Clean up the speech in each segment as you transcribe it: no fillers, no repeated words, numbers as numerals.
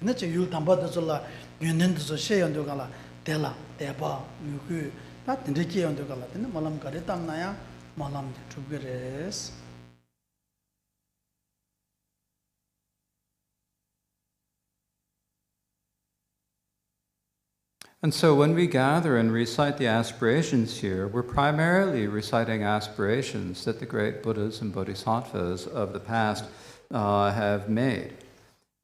Tene che yul tamba de zola yunen de zo she yondo gala tela teba yuku ta tene che yondo gala tene malam kare tam na ya malam de tubgeres. And so when we gather and recite the aspirations here, we're primarily reciting aspirations that the great Buddhas and Bodhisattvas of the past have made.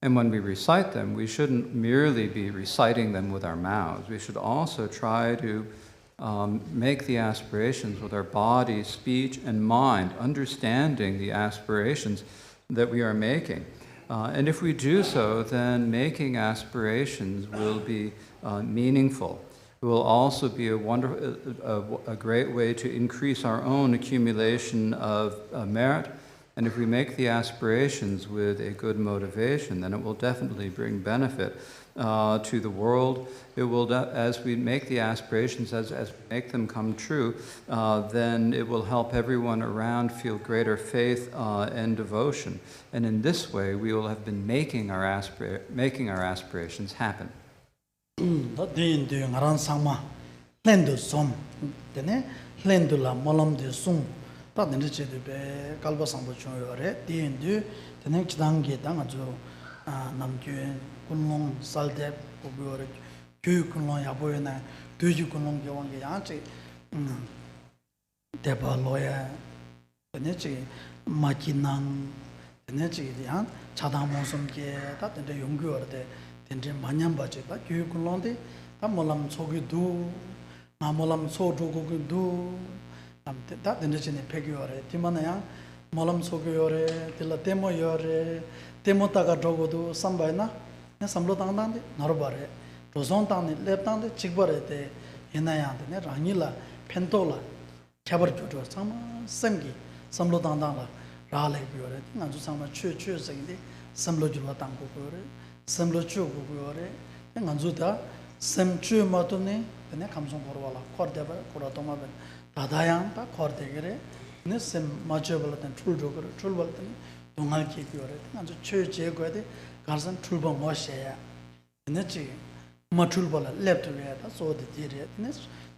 And when we recite them, we shouldn't merely be reciting them with our mouths. We should also try to make the aspirations with our body, speech, and mind, understanding the aspirations that we are making. And if we do so, then making aspirations will be meaningful. It will also be a great way to increase our own accumulation of merit. And if we make the aspirations with a good motivation, then it will definitely bring benefit to the world. It will, as we make the aspirations, as we make them come true, then it will help everyone around feel greater faith and devotion. And in this way, we will have been making our aspirations happen. Tā tēnē chē tē pē kālpa sāmbō chōng yō rē, tēn tū tēnē chidāng kē tā ngā chō Namchoe kunlong saldep kōpō yō rē, kyō kunlong yāpō yō nā, tū chū kunlong kē wāng kē yāng chē tēpā lō yā, tēnē chē mā kī nāng, tēnē chē kē yāng chādāng mō sōng kē, tā tēnē yōng kē wā rē tē, tēnē mā nyam bā chē, tā kyō kunlong tē, tā mō lam chō kē dū, ngā mō lam chō chō kō kē dū, 다 된다지네 패기요래 디만아야 몰람 속요래 딜라 데모요래 데모다가 저거도 삼바이나 내 삼로 당당데 너버래 조선 당네 랩당데 직버래데 이나야데 라니라 펜토라 캬버 조조 삼 sem기 삼로 당당라 라래 비요래 나주 삼마 최최생데 삼로 줄로 당고 거래 삼로 주고 거래 나주다 semchu matune tene kamsong korwala kordeba koratoma ben dadayang ta kordegere ne sem machebala ten tuljoger tulbal ten dongal ki gyore anjo cheje goede garsan tulba mosheya ne chi matulbala leptwe ta so de dire ne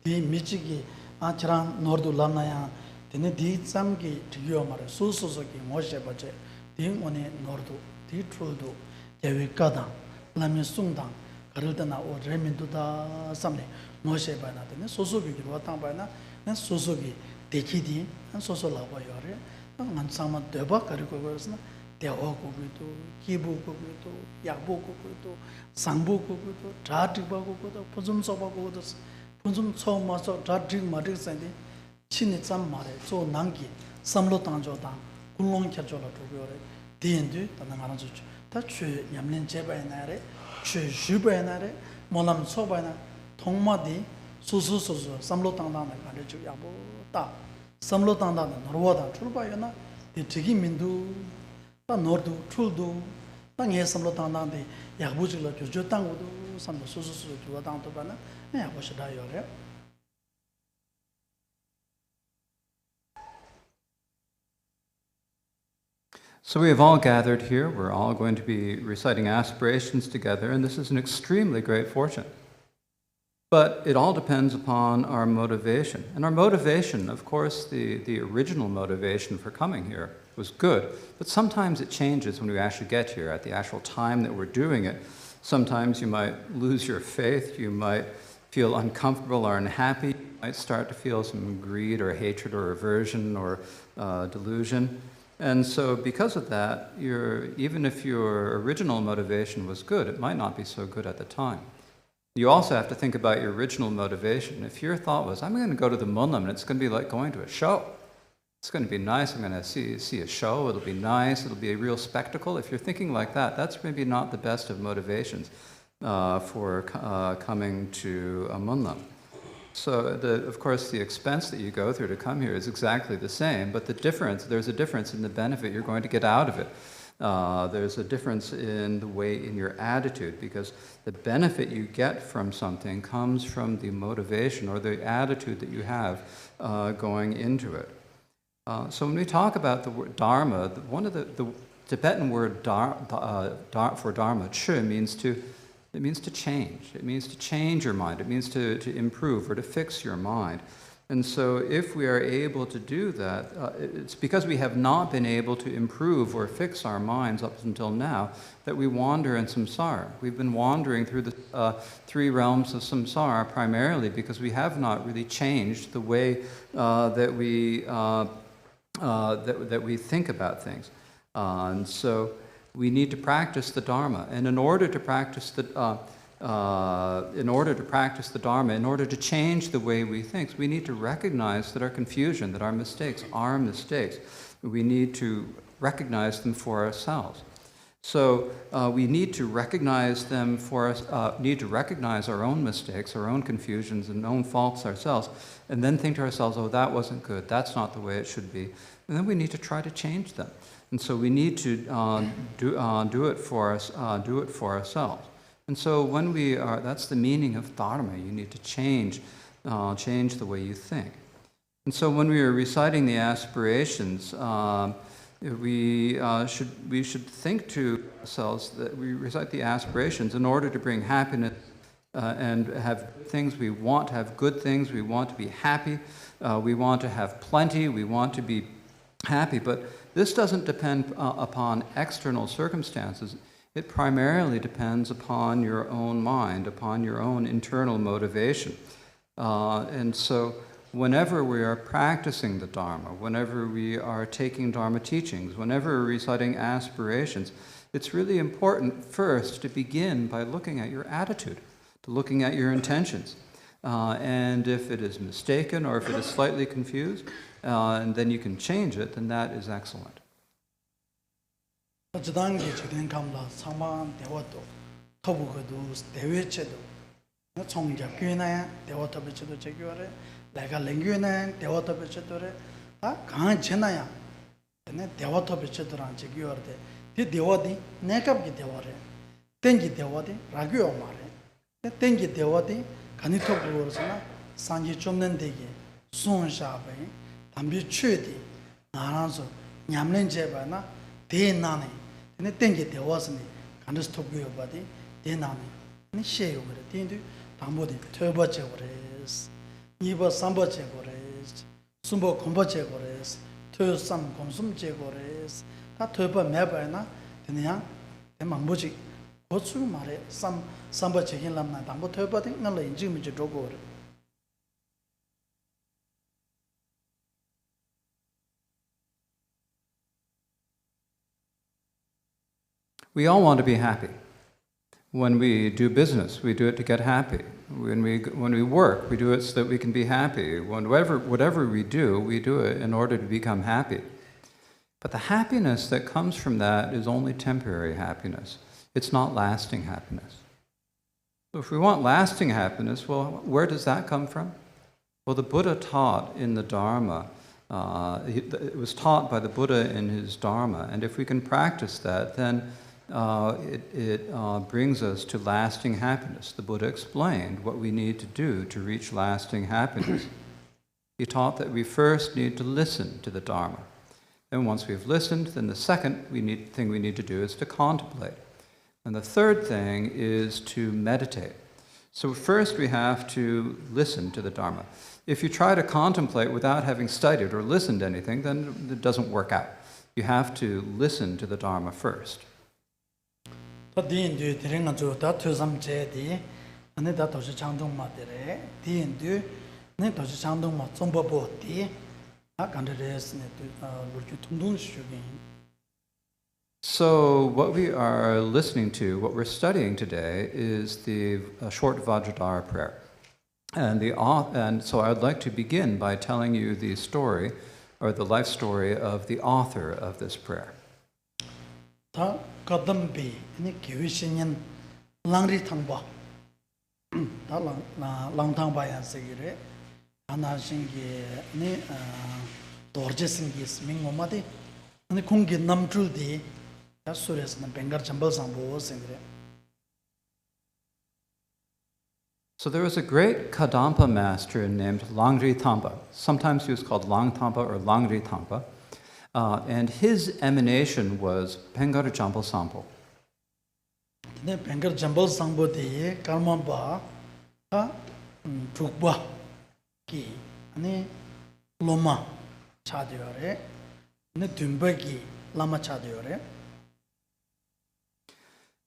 di michigi achran nordu lamnaya tene di samgi tigyo mare sususo ki moshe bache di one nordu di tuldo dewe kada lamye sungdang 가르다나 오 레민도다 삼네 모세 바나데 소소기 기로 땅바나 소소기 데키디 소소라고 요래 만상마 되바 가르고 그러스나 대오고기도 기부고기도 약보고기도 상보고기도 자득바고기도 포좀서바고도 포좀 처음 와서 자득 마득 산데 친이 참 말해 저 난기 삼로 땅조다 굴롱 켜줘라 도요래 디엔드 다나 알아줘 다추 냠낸 제바이나래 주주바이나래 몰람 소바이나 통마디 수수수수 삼로당당에 가르쳐 야보다 삼로당당에 너로다 출바이나 디지기 민두 다 너도 출도 땅에 삼로당당에 야보지로 조조 땅고도 삼로 수수수 주와당도 바나 야보시다 요래. So we have all gathered here. We're all going to be reciting aspirations together, and this is an extremely great fortune. But it all depends upon our motivation. And our motivation, of course, the original motivation for coming here was good, but sometimes it changes when we actually get here, at the actual time that we're doing it. Sometimes you might lose your faith, you might feel uncomfortable or unhappy, you might start to feel some greed or hatred or aversion or delusion. And so because of that, even if your original motivation was good, it might not be so good at the time. You also have to think about your original motivation. If your thought was, I'm going to go to the Munlam and it's going to be like going to a show. It's going to be nice, I'm going to see a show, it'll be nice, it'll be a real spectacle. If you're thinking like that, that's maybe not the best of motivations for coming to a Munlam. So, of course, the expense that you go through to come here is exactly the same, but there's a difference in the benefit you're going to get out of it. There's a difference in the way, in your attitude, because the benefit you get from something comes from the motivation or the attitude that you have going into it. So when we talk about the word Dharma, one of the Tibetan word for dharma, chö, means to change. It means to change your mind. It means to improve or to fix your mind. And so if we are able to do that, it's because we have not been able to improve or fix our minds up until now that we wander in samsara. We've been wandering through the three realms of samsara primarily because we have not really changed the way that we think about things. And so we need to practice the Dharma. And in order to practice the Dharma, in order to change the way we think, we need to recognize that our confusion, that our mistakes are mistakes. We need to recognize them for ourselves. So we need to recognize them for us. Need to recognize our own mistakes, our own confusions, and own faults ourselves, and then think to ourselves, "Oh, that wasn't good. That's not the way it should be." And then we need to try to change them. And so we need to do it for us. Do it for ourselves. And so when we are, that's the meaning of dharma. You need to change the way you think. And so when we are reciting the aspirations, we should think to ourselves that we recite the aspirations in order to bring happiness and have things. We want to have good things. We want to be happy. We want to have plenty. We want to be happy. But this doesn't depend upon external circumstances. It primarily depends upon your own mind, upon your own internal motivation. And so whenever we are practicing the Dharma, whenever we are taking Dharma teachings, whenever we're reciting aspirations, it's really important first to begin by looking at your attitude, to looking at your intentions. And if it is mistaken or if it is slightly confused, and then you can change it, then that is excellent. 어쩌단게 지금 감라 상만 대화도 토부고도 대외체도 총잡기나 대화도 배치도 제교래 내가 랭귀나 대화도 배치도래 다 강한 전화야 근데 대화도 배치도랑 제교래 이 대화디 내갑기 대화래 땡기 대화디 라교요 말해 땡기 대화디 간이토부로서나 산지 좀는 되게 손샤베 담비 최디 나라서 냠는 제바나 대나네 근데 땡게 대화스니 간스 토고요 바디 대나네 니 셰요 그래 땡도 담보디 터버체 그래스 이버 삼버체 그래스 숨버 콤버체 그래스 터삼 콤숨체 그래스 다 터버 매바나 그냥 대망보지 고추 말에 삼버체 hin람나 담보 터버디 나라 인지미 저고 그래 We all want to be happy. When we do business, we do it to get happy. When we work, we do it so that we can be happy. Whatever we do it in order to become happy. But the happiness that comes from that is only temporary happiness. It's not lasting happiness. So if we want lasting happiness, well, where does that come from? Well, the Buddha taught in the Dharma. It was taught by the Buddha in his Dharma. And if we can practice that, then it brings us to lasting happiness. The Buddha explained what we need to do to reach lasting happiness. He taught that we first need to listen to the Dharma. And once we've listened, then the second thing we need to do is to contemplate. And the third thing is to meditate. So first we have to listen to the Dharma. If you try to contemplate without having studied or listened to anything, then it doesn't work out. You have to listen to the Dharma first. 디인도 드링은 저다 투삼제디 안에 다 도시 장동마들에 디인도 네 도시 장동마 좀버보디 아 간데레스네 루르 퉁둥슈기. So what we are listening to, what we're studying today, is the short Vajradhara prayer. And so I'd like to begin by telling you the story, or the life story of the author of this prayer. 다 거덤비 니 교신인 랑리탕바 다 랑탕바야 세기래 하나신게 니 도르제신게 스밍오마디 니 공기 남줄디 다 소레스는 벵가르 잠벌상보 생그래. So there was a great Kadampa master named Langri Thampa. Sometimes he was called Lang Thampa or Langri Thampa. And his emanation was Pengar Jambal Sampo. 네 뱅거 잠벌 상보데 karmaba 타 죽바 기 아니 로마 차디어레 네 듬바기 라마 차디어레.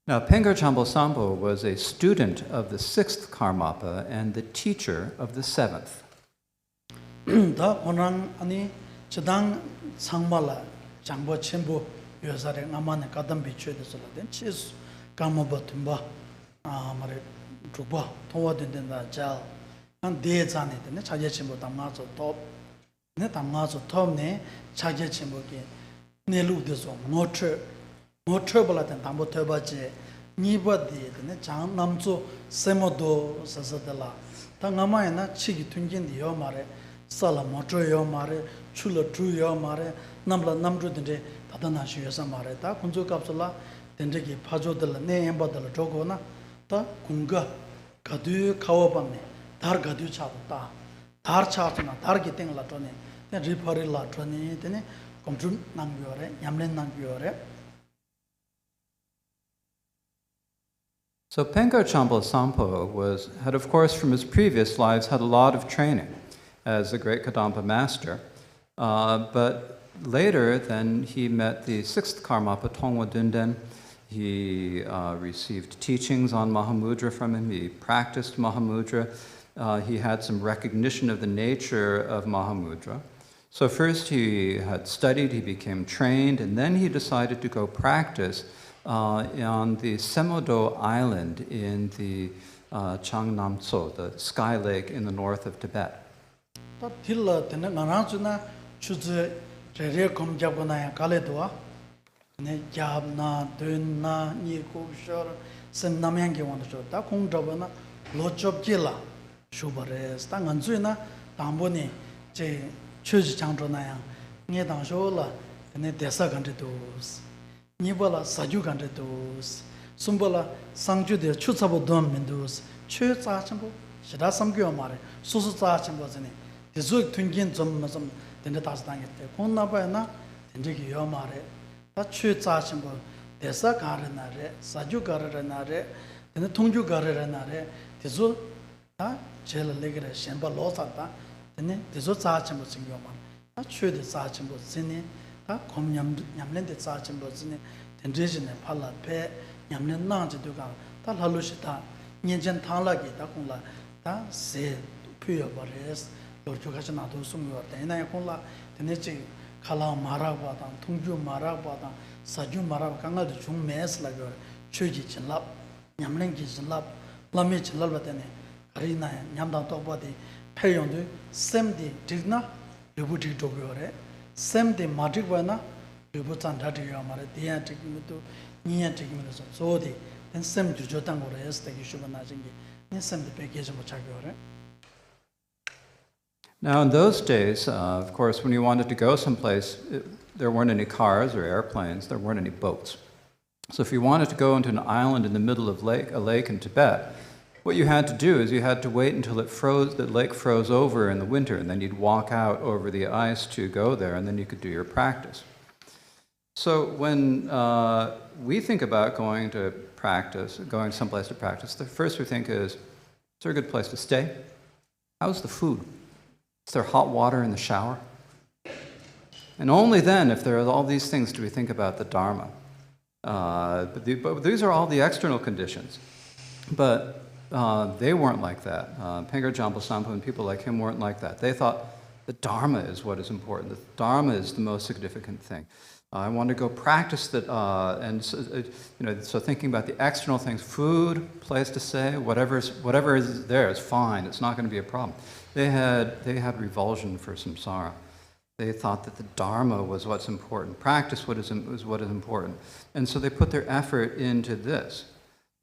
Now, Pengar Jambal Sampo was a student of the 6th Karmapa and the teacher of the 7th. 다 오랑 아니 저당 상말라 장보 첨부 여사래 아마네 가담 비추에서라된 치스 karmaba 듬바 아 말에 죽바 통화된다 자한 대자네 되네 자제 첨부 담가서 네 담가서 톱네 자제 첨부게 내루데서 모트블라든 담보 터바지 니버디네 장 남조 세모도 사사달라 당가마에나 치기 tun진디요 말에 살라 모트요 말에 출러 주요 말에 남라 남주든데 다다나시여서 말에 다 군조 값을라 된적이 파조들 내 엠바들 저거나 다 군가 가두 카워밤네 달 가두 차다 달 차트나 달기 땡라 to네 리퍼릴라 to네 되네 컴퓨터 남겨래 냠렌 남겨래. So Pengar Jambal Sampo had, of course, from his previous lives, had a lot of training as a great Kadampa master. But later, then, he met the 6th Karmapa, Tongwa Dunden. He received teachings on Mahamudra from him. He practiced Mahamudra. He had some recognition of the nature of Mahamudra. So first he had studied, he became trained, and then he decided to go practice on the Semodo Island in the Changnamtso, the Sky Lake in the north of Tibet. Nibola Saju Gandos, Sumbola Sangju de Chutsabo Dom Mendus, Chu Zachambo, Shida Samgyo Mare, Susu Zachambo, the Zuk Tungin Zomazum, then the Tasdang, Konabana, then Jiki Yomare, that Chu Zachambo, the Sakaranare, Saju Garanare, then the Tungju Garanare, the Zu, Jell Legre, Shemba Losata, then the Zu Zachambo Singoman, that Chu the Zachambo Zini. kom nyamlen de sa chimbo zine den region phala pe nyamlen na je du ga ta lalu shi ta nyenjen thangla gi ta kongla ta se pyo bares lor chu ga na do sum yo ta ina kongla den ji khala mara ba ta thungju mara ba ta saju mara ka ngal de chung mes la go chu ji chin lap nyamlen gi chin lap lami chin lap ba ta ne ari na nyam da to ba de phe yong de sem de digna lubu di do go re Sem de magic wana, Lubutan Tatia Mare, the Antiquito, Nia Tiquimiso, so the then Sem Jujotan or S, the Shubanazing, and Sem the package of Chagore. Now, in those days, of course, when you wanted to go someplace, there weren't any cars or airplanes, there weren't any boats. So if you wanted to go into an island in the middle of a lake in Tibet, what you had to do is you had to wait until the lake froze over in the winter, and then you'd walk out over the ice to go there, and then you could do your practice. So when we think about going to practice, going someplace to practice, the first we think is there a good place to stay? How's the food? Is there hot water in the shower? And only then, if there are all these things, do we think about the Dharma. But these are all the external conditions. But they weren't like that. Pengar Jambal Sampo and people like him weren't like that. They thought the Dharma is what is important. The Dharma is the most significant thing. I want to go practice that, and so thinking about the external things, food, place to stay, whatever is there is fine. It's not going to be a problem. They had revulsion for samsara. They thought that the Dharma was what's important. Practice was what is important, and so they put their effort into this.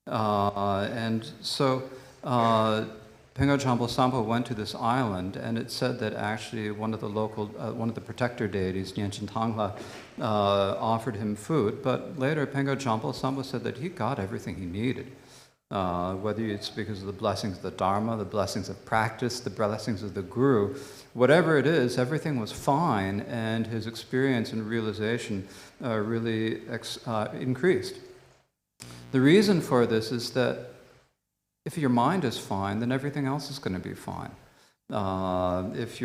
And so Pengar Jambal Sampo went to this island, and it said that actually one of the protector deities, Nyenchen Tangla, offered him food. But later Pengar Jambal Sampo said that he got everything he needed. whether it's because of the blessings of the Dharma, the blessings of practice, the blessings of the Guru, whatever it is, everything was fine, and his experience and realization really increased. The reason for this is that if your mind is fine, then everything else is going to be fine. If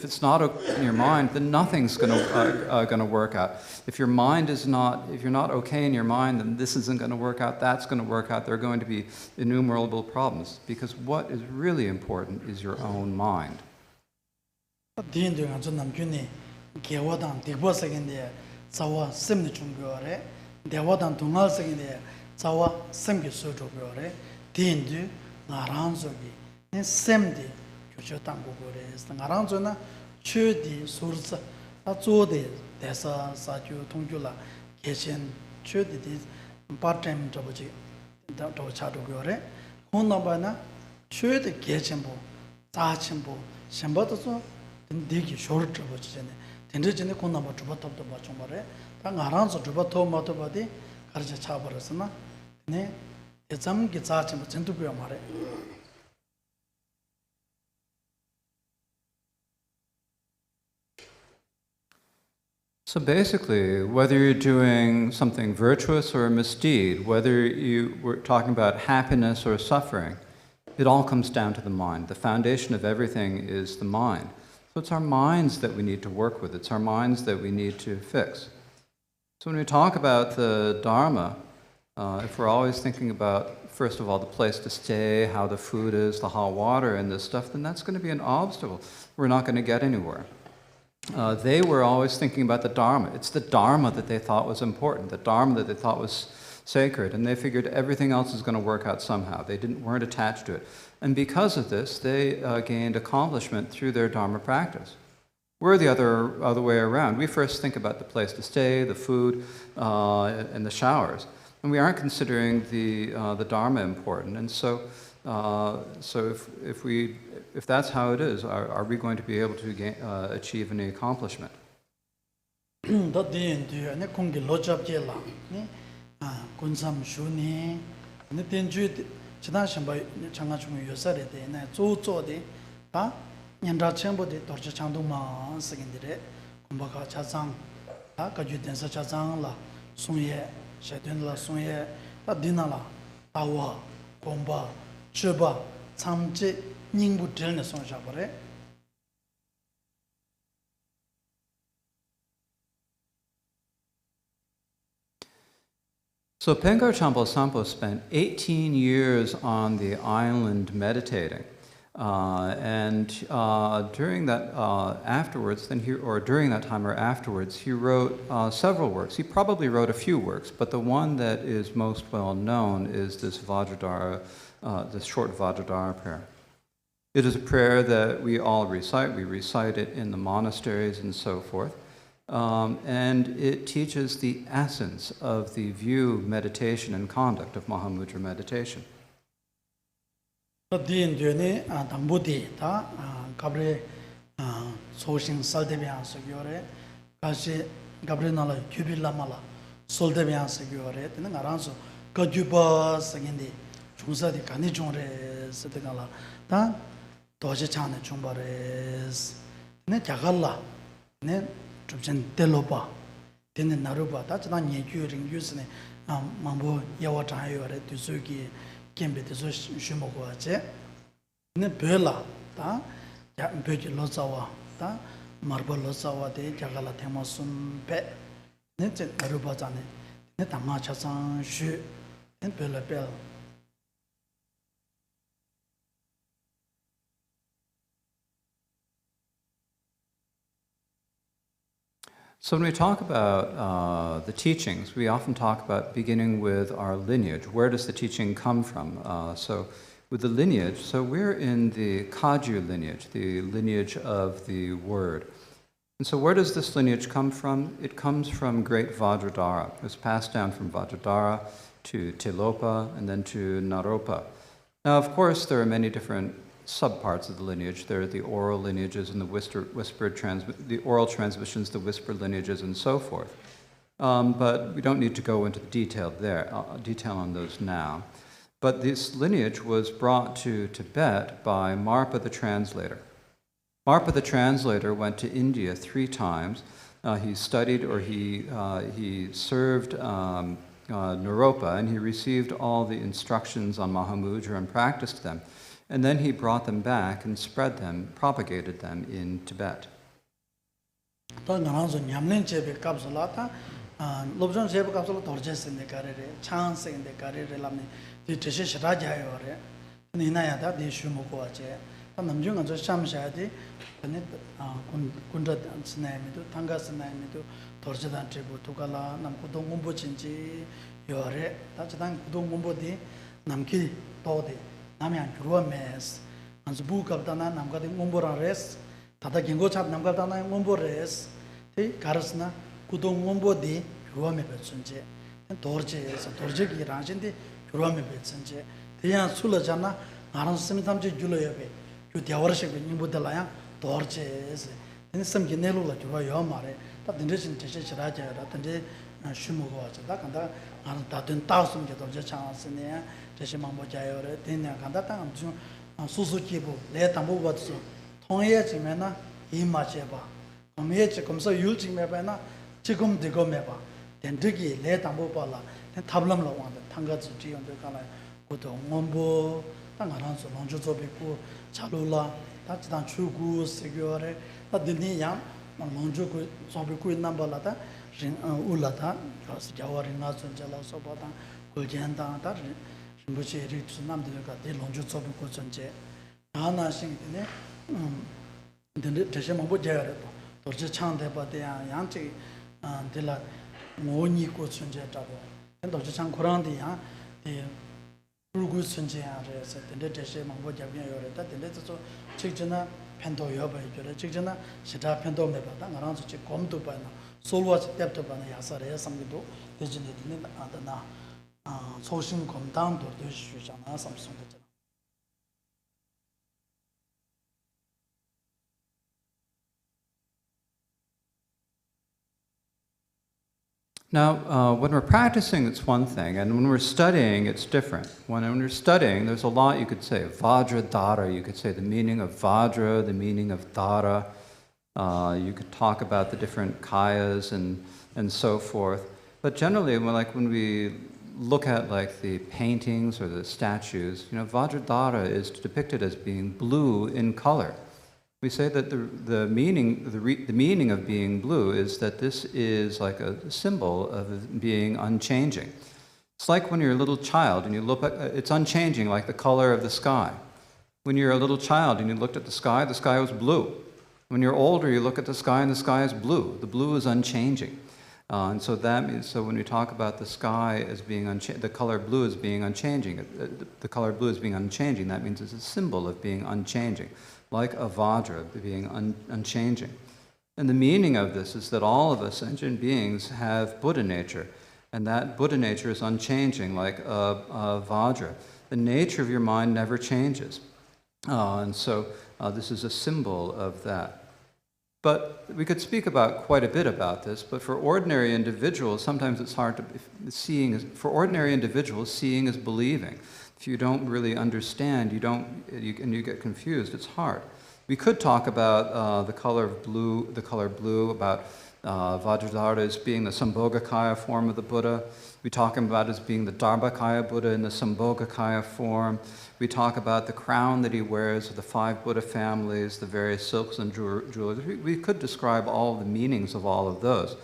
it's not okay in your mind, then nothing's going to work out. If you're not okay in your mind, then this isn't going to work out. That's going to work out. There are going to be innumerable problems, because what is really important is your own mind. ngaranzo na chudi sursa ta zode desa sakyu tongkyula geshen chudi di part time job ji da to cha do gore honna ba na chudi geshen bo za chen bo shenba to so digi short job ji ne tenje jene konna ba job to ba chong bare ta ngaranzo job to ma to ba di karja cha barasna ne etsam gi za chen bo chen tu byo mare. So basically, whether you're doing something virtuous or a misdeed, whether you were talking about happiness or suffering, it all comes down to the mind. The foundation of everything is the mind. So it's our minds that we need to work with. It's our minds that we need to fix. So when we talk about the Dharma, if we're always thinking about, first of all, the place to stay, how the food is, the hot water and this stuff, then that's going to be an obstacle. We're not going to get anywhere. They were always thinking about the Dharma. It's the Dharma that they thought was important, the Dharma that they thought was sacred, and they figured everything else is going to work out somehow. They weren't attached to it. And because of this, they gained accomplishment through their Dharma practice. We're the other way around. We first think about the place to stay, the food, and the showers. And we aren't considering the Dharma important. And so if that's how it is, are we going to be able to achieve any accomplishment? So Pengar Champo Sampo spent 18 years on the island meditating. During that afterwards, during that time or afterwards, he wrote several works. He probably wrote a few works, but the one that is most well known is this Vajradhara, this short Vajradhara prayer. It is a prayer that we all recite. We recite it in the monasteries and so forth. And it teaches the essence of the view, meditation, and conduct of Mahamudra meditation. 좀 텔로바 되는 나루바 다지나 녀규링 유스네 망보 야와 자요레 두수기 gembedeso shumoko ache ne bela ta ya beji lozawa ta marbo lozawa de jagala themasun pe ne che aruba jane ne tama chasan shu ne bela bel. So when we talk about the teachings, we often talk about beginning with our lineage. Where does the teaching come from? So with the lineage, so we're in the Kagyu lineage, the lineage of the word. And so where does this lineage come from? It comes from great Vajradhara. It was passed down from Vajradhara to Tilopa and then to Naropa. Now, of course, there are many different subparts of the lineage. There are the oral lineages and the oral transmissions, the whispered lineages, and so forth. But we don't need to go into the detail on those now. But this lineage was brought to Tibet by Marpa the translator. Marpa the translator went to India 3 times. He studied or he served Naropa, and he received all the instructions on Mahamudra and practiced them. And then he brought them back and spread them, propagated them in Tibet. 남양 주로메스 안스부 갑다나 남가디 몬보라레스 다다 긴고차 남가다나 몬보레스 티 가르스나 구동 몬보디 주로메 베춘제 도르제에서 도르제기 라진디 주로메 베춘제 대야 술라잖아 나랑 스미탐제 줄어요베 주 대화르식 닌보달라야 도르제에서 인섬 기내로라 주로요 말에 다 딘데신 제시라자라 딘데 슈무고 하자 간다 나는 다든 따스음게 도르제 창았으네 대신 망보자요래 되냐 간다 땅 수수기부 내 담보받서 통해지면은 이 맛에 봐. 그러면 지금서 율지매봐나 지금 되고 매봐. 된득이 내 담보받라. 탑람로 왔다. 당가지 지용도 가라. 고도 원보 땅 알아서 먼저서비고 자루라 다지단 추구 세교래. 다들이야 먼저고 서비고 있는 발라다. 울라다. 그래서 자와리나 전jal아서 보다 골젠다 다 Rinpoche Rinpoche Namdega de Longju Tsobu Ko Chonje Nana Singine Deshe Mambo Jayare Dorje Changde Ba de Yang Chi de la Ngoni Ko Chonje Tabo Dorje Chang Kurang de Yang de Rugu Chonje Ya Re Se de Deshe Mambo Jabyan Yore Da de so Chikjana Pendo Yoba Yore Chikjana Shita Pendo Me Ba Da Ngarang Chi Komdu Ba Na Solwa Chi Tepto Ba Na Yasare Samgido Dejine Dine Adana 소신 검단도 되시잖아 삼성도. Now, when we're practicing, it's one thing, and when we're studying, it's different. When we're studying, there's a lot you could say. Vajra, Dara, you could say the meaning of Vajra, the meaning of Dara. You could talk about the different kayas and so forth. But generally, when we look at like the paintings or the statues, Vajradhara is depicted as being blue in color. We say that the meaning of being blue is that this is like a symbol of being unchanging. It's like when you're a little child and you look at it's unchanging, like the color of the sky. When you're a little child and you looked at the sky was blue. When you're older, you look at the sky and the sky is blue. The blue is unchanging. And so that means, so when we talk about the sky as being the color blue as being unchanging, the color blue as being unchanging, that means it's a symbol of being unchanging, like a Vajra being unchanging. And the meaning of this is that all of us sentient beings have Buddha nature, and that Buddha nature is unchanging, like a Vajra. The nature of your mind never changes. And so this is a symbol of that. But we could speak about quite a bit about this, but for ordinary individuals, sometimes it's hard to for ordinary individuals, seeing is believing. If you don't really understand, and you get confused, it's hard. We could talk about the color blue, about Vajradhara as being the Sambhogakaya form of the Buddha. We talk about it as being the Dharmakaya Buddha in the Sambhogakaya form. We talk about the crown that he wears of the 5 Buddha families, the various silks and jewelry. We could describe all the meanings of all of those.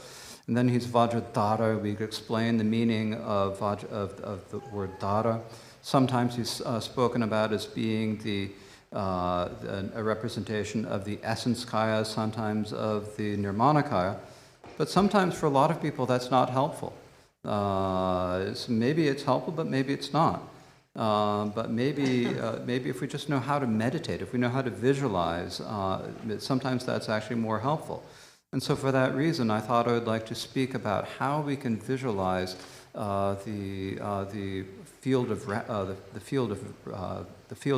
And then he's Vajradhara. We could explain the meaning of the word Dhara. Sometimes he's spoken about as being a representation of the essence kaya, sometimes of the nirmanakaya. But sometimes for a lot of people that's not helpful. Maybe it's helpful, but maybe it's not. But maybe if we just know how to meditate, if we know how to visualize, sometimes that's actually more helpful. And so for that reason, I thought I would like to speak about how we can visualize the field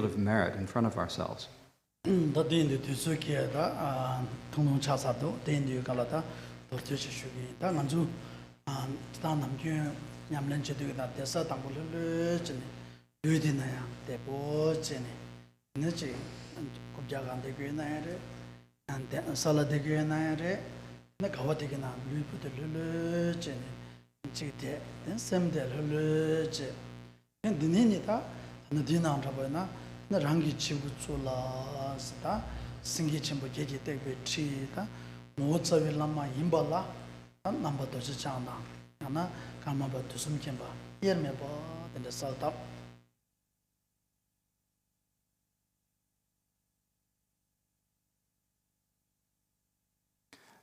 of merit in front of ourselves. 유디나야 대보제네 너지 kubjagan de gye na re and sala de gye na re na gawa de na lu pu de lu che ne chi de sem de lu che en dini ni ta na dina ra ba na rangi chi bu chu la sta singi chim bu ge ge de be chi ta mo cha we la ma yin ba la number to cha na na ka ma ba tu sum chen ba yer me ba de sal tap.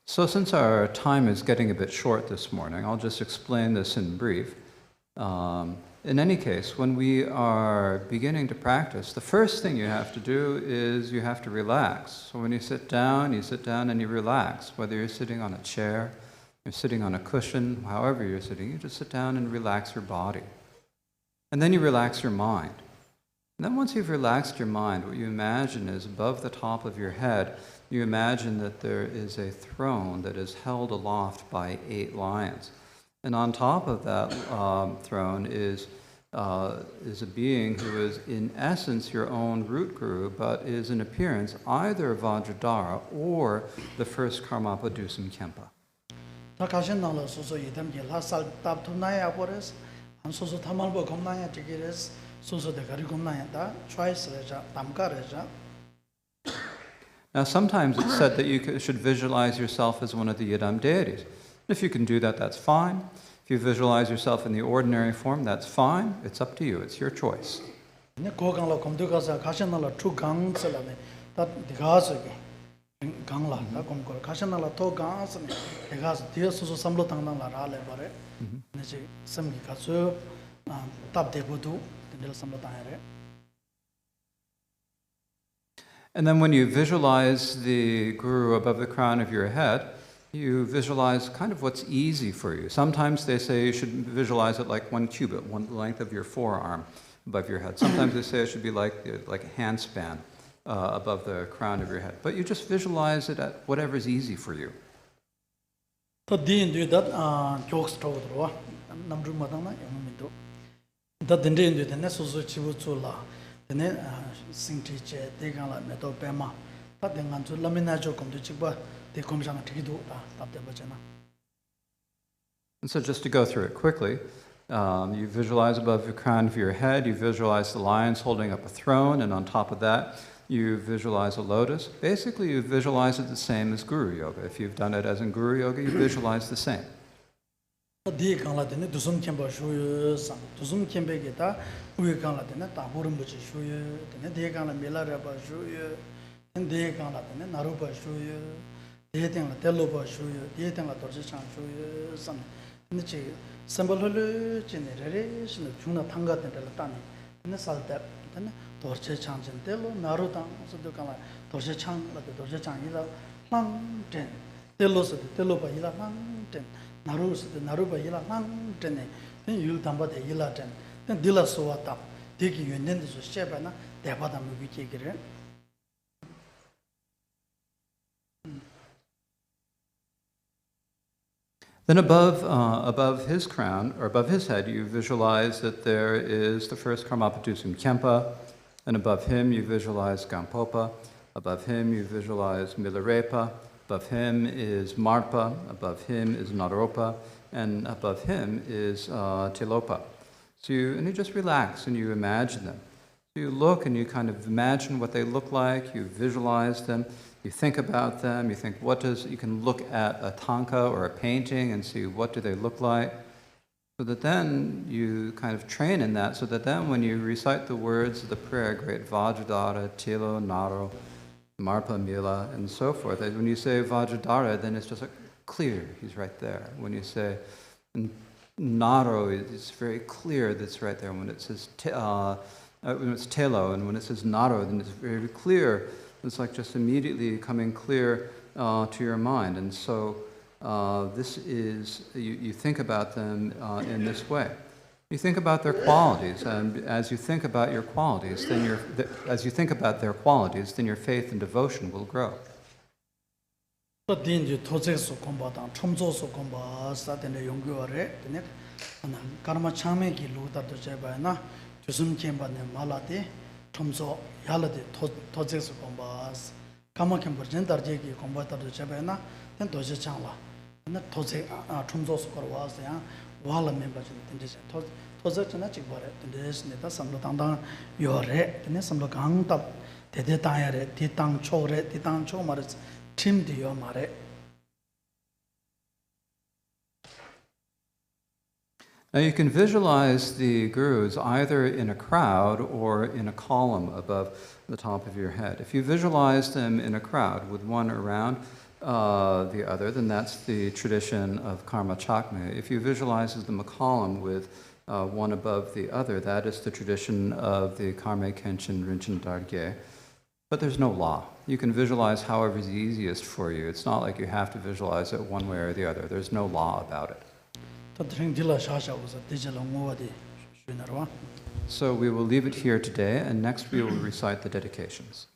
So since our time is getting a bit short this morning, I'll just explain this in brief. In any case, when we are beginning to practice, the first thing you have to do is you have to relax. So when you sit down and you relax. Whether you're sitting on a chair, you're sitting on a cushion, however you're sitting, you just sit down and relax your body. And then you relax your mind. And then once you've relaxed your mind, what you imagine is above the top of your head, you imagine that there is a throne that is held aloft by 8 lions. And on top of that throne is a being who is in essence your own root guru, but is in appearance either Vajradhara or the first Karmapa Dusum Khenpa. Now, sometimes it's said that you should visualize yourself as one of the Yidam deities. If you can do that, that's fine. If you visualize yourself in the ordinary form, that's fine. It's up to you. It's your choice. And then when you visualize the guru above the crown of your head, you visualize kind of what's easy for you. Sometimes they say you should visualize it like 1 cubit, one length of your forearm above your head. Sometimes they say it should be like a handspan above the crown of your head. But you just visualize it at whatever is easy for you. And so just to go through it quickly, you visualize above the crown of your head, you visualize the lions holding up a throne, and on top of that, you visualize a lotus. Basically, you visualize it the same as Guru Yoga. If you've done it as in Guru Yoga, you visualize the same. Naruba yila lang tene, then you'll tamba de yila ten, then dilla soa tap, take you and then the shebana, the abadam will be taken. Then above his crown, or above his head, you visualize that there is the first Karmapa Dusum Khenpa, and above him you visualize Gampopa, above him you visualize Milarepa, above him is Marpa, above him is Naropa, and above him is Tilopa. So you just relax and you imagine them. So you look and you kind of imagine what they look like, you visualize them, you think about them, you think you can look at a tanka or a painting and see what do they look like. So that then you kind of train in that, so that then when you recite the words of the prayer, great Vajradhara, Tilo, Naro, Marpa, Mila, and so forth. When you say Vajradhara, then it's just like clear, he's right there. When you say Naro, it's very clear that's right there. When it says when it's Telo, and when it says Naro, then it's very clear. It's like just immediately coming clear to your mind. And so this is, you think about them in this way. You think about their qualities, and as you think about your qualities, then your faith and devotion will grow. 주숨 캠바네 말라데 톰소 야라데 토제스 공바스 까마 캠버 젠다르제기 공바타르 제베나 된 도시 창라 나 토제 톰소스 거와스야 와라 멤버진 된데제 토제잖아 찍버레 된데스네다 삼로 당당 요레 근데 삼로 강답 대대 다야레 디땅 초레 디땅 초 말에 팀디요 말에 Now you can visualize the gurus either in a crowd or in a column above the top of your head. If you visualize them in a crowd with one around the other, then that's the tradition of Karma Chakme. If you visualize them a column with one above the other, that is the tradition of the Karma Kenshin Rinchen Dargye. But there's no law. You can visualize however is easiest for you. It's not like you have to visualize it one way or the other. There's no law about it. So we will leave it here today, and next we will recite the dedications.